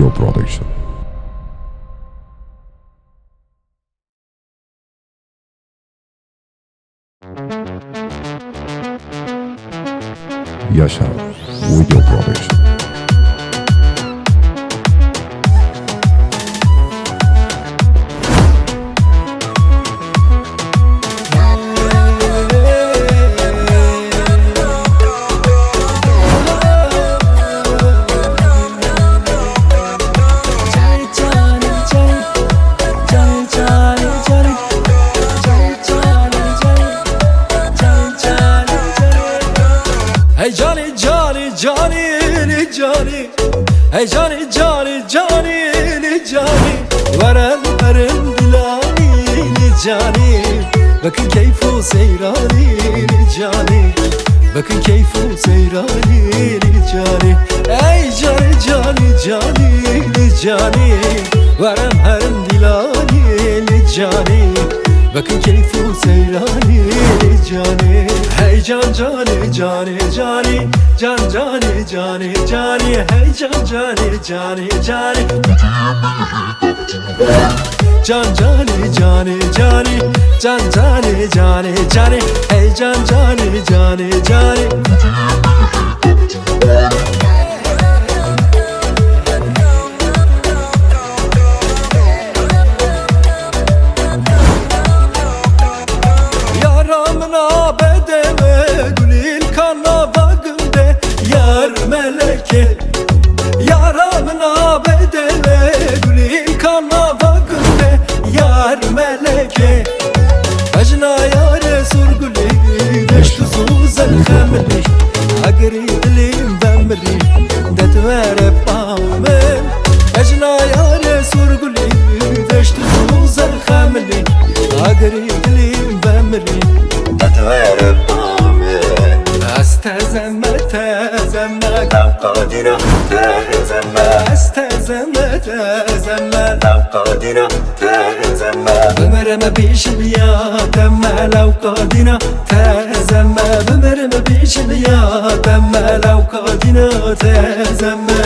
Video Production. Yaşar Video Production. Hey Johnny, Johnny, Johnny, Johnny. Hey Johnny, Johnny, Johnny, Johnny. Veren dilani Johnny. Bakın keyfu seyrani Johnny. Bakın keyfu seyrani Johnny. Hey Johnny, Johnny, Johnny, Johnny. Veren dilani Johnny. Bakın keyfu seyrani Johnny. Hey can Johnny, Johnny, Johnny. Can Johnny, Johnny, Johnny. Hey can Johnny, Johnny, Johnny. Can Johnny, Johnny, Johnny. Can Johnny, Johnny, Johnny. Hey can Johnny, Johnny, Johnny. Yaramına bedeve gülül kana bagımde yar meleke. Yaramına bedeve gülül kana bagımde yar meleke. Ajna yare surguli deştu suzan khamli. Agri dilim bamri detvere pamen. Ajna yare surguli deştu suzan khamli. Agri dilim bamri detvere pamen. Astezemme tezemme قادرة تهزمه Astezemme tezemme قادرة تهزمه بمرم بيش يا دم لو قادنا تهزمه بمرم بيش يا دم لو قادنا تهزمه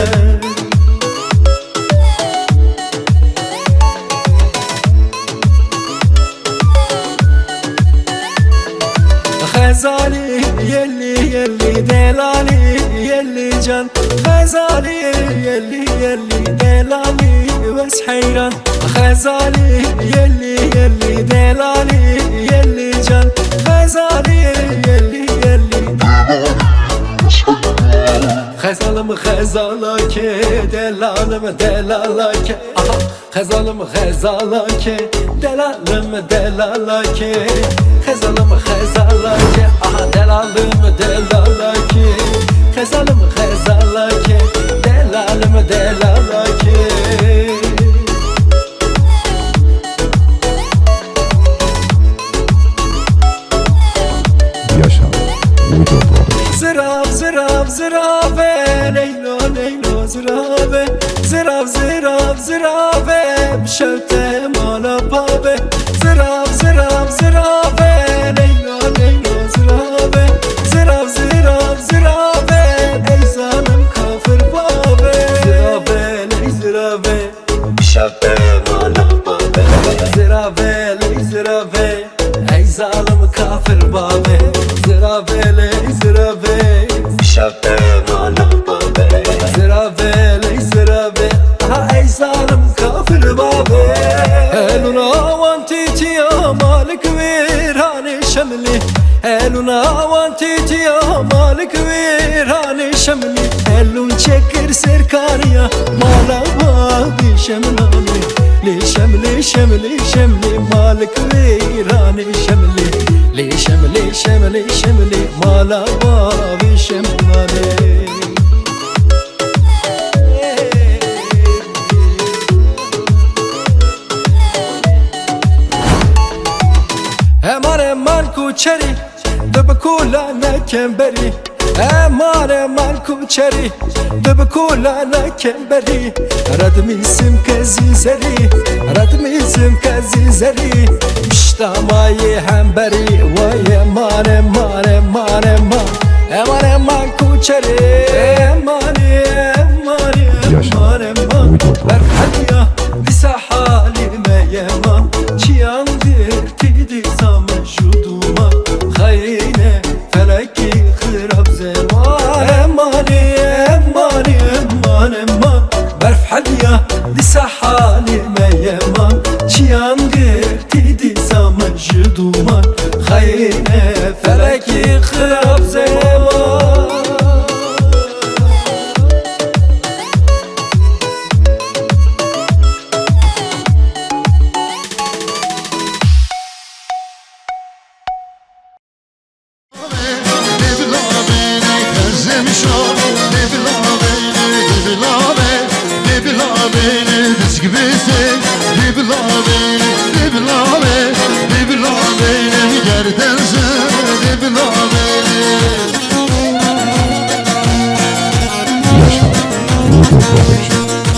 خزالي يلي يلي دلالي يلي جان خزالي يلي يلي دلالي بس حيران خزالي يلي يلي دلالي يلي جان خزالي يلي يلي خزالم خزالك دلالم دلالك خزالم خزالك دلالم دلالك خزالم خزالك دلالم دلالك خزالم خزالك دلالم دلالك Yaşar Video Production. زراب زراب زرابه ليلو ليلو زرابه زراب زراب زرابه بشوته مالا بابه زراب زراب زرابه ليلو ليلو زرابه زراب زراب زرابه ای ظالم کافر بابه زرابه لی زرابه شبه مالا بابه زرابه لی زرابه ای ظالم کافر بابه زرابه لی زرابه شبه مالا بابه زرابه لی زرابه ای ظالم کافر بابه هلونا وانتی تیا مالک ویران شملی هلونا وانتی تیا مالک ویران شملی هلون چکر سرکاریا مالا بابی شملانی لی شملی شملی شملی مالک ویران شملی لی شملی شملی شملی مالا بابی شملانی امان کوچری دب کولا نکمبری امان کوچری دب کولا نکمبری ردمیسم کزی زری ردمیسم کزی زری مشتمای همبری وای امان امان امان امان امان امان کوچری امان امان امان امان başı duman Hayne feleki kırap zeman Yaşar Video Production.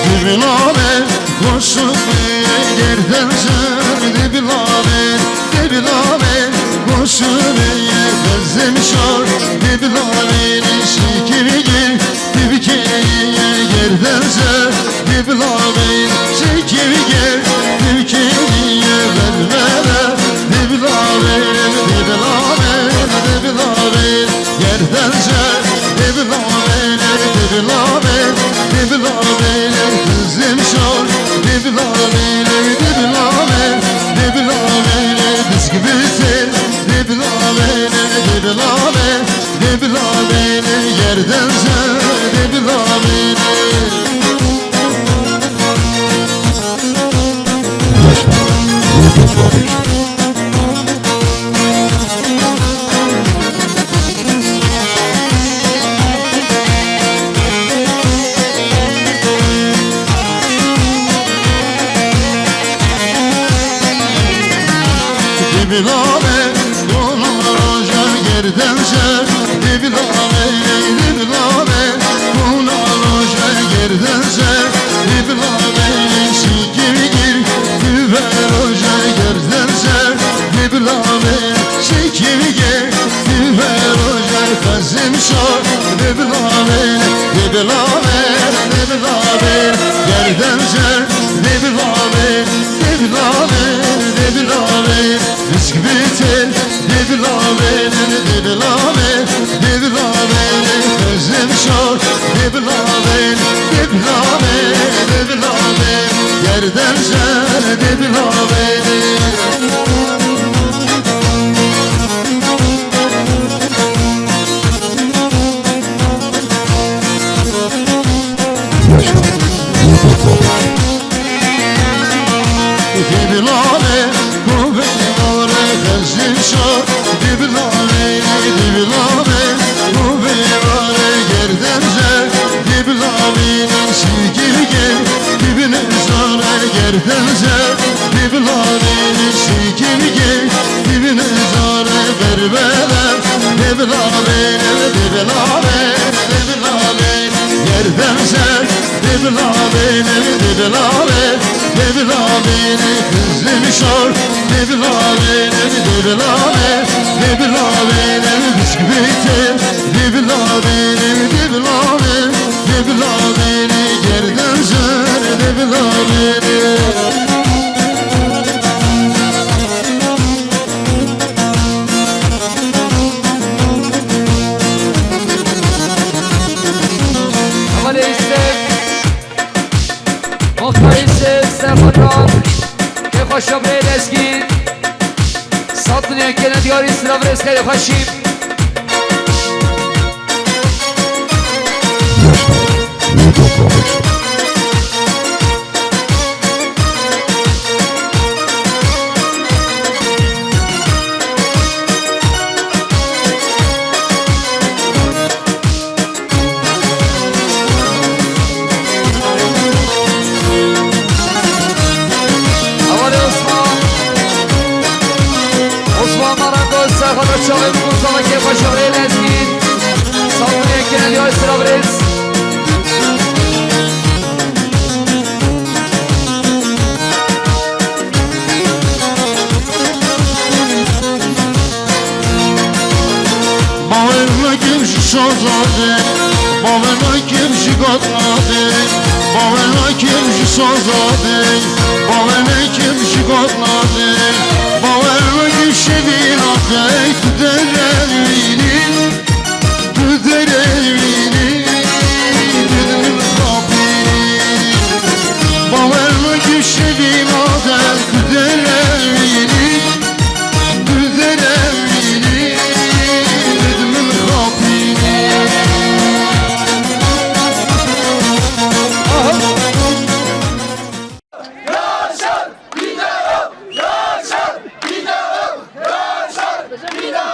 Dibilame koşup yerden sen Dibilame, dibilame koşup yerden şor Dibilame şekeri gir Dibikeyi yerden sen Dibilame şekeri gir Dibikeyi vermene Dibilame, dibilame, dibilame yerden sen Dibilame, dibilame, dibilame kızım şor Dibilame, dibilame, dibilame Diz gibisin Dibilame, dibilame, dibilame yerden sen Dibilame Yaşar Video Production. Dibilame, dolarca yerden sen Dibilame, dibilame, dolarca yerden sen Dibilame, şekeri gir Düver hoca yerden sen Dibilame, şekeri gir Düver hoca kızım şor Dibilame, dibilame, dibilame yerden sen Dibilame, dibilame, dibilame Risk bitir Dibilame, dibilame, dibilame Kızım şor Dibilame, dibilame, dibilame yerden sen Dibilame Yaşar Video Production. Dibilame, kuvvetore kızım şor Dibilame, dibilame, kuvvetore yerden sen Dibilame'nin şekeri gel Dibine zara yerden sen Dibilame'nin şekeri gel Dibine zara vermeler Dibilame, dibilame, dibilame yerden sen Dibilame, dibilame, dibilame kızım şor Dibilame, dibilame, dibilame bisküviti Dibilame, dibilame, dibilame yerden sen Dibilame Ama neyse Muhtayse Stefanon Che faccio Bredeschi Satni anche la diori Stravresca e Hashim Yaşar Video Production. Havale Osman Osman Marangoz Serhat Açalım Kursala Che faccio Bredeschi Satni anche la diori Stravresca Baverna kimşi şozade Baverna kimşi gotlade Baverna kimşi şozade Baverna kimşi gotlade kardeşim.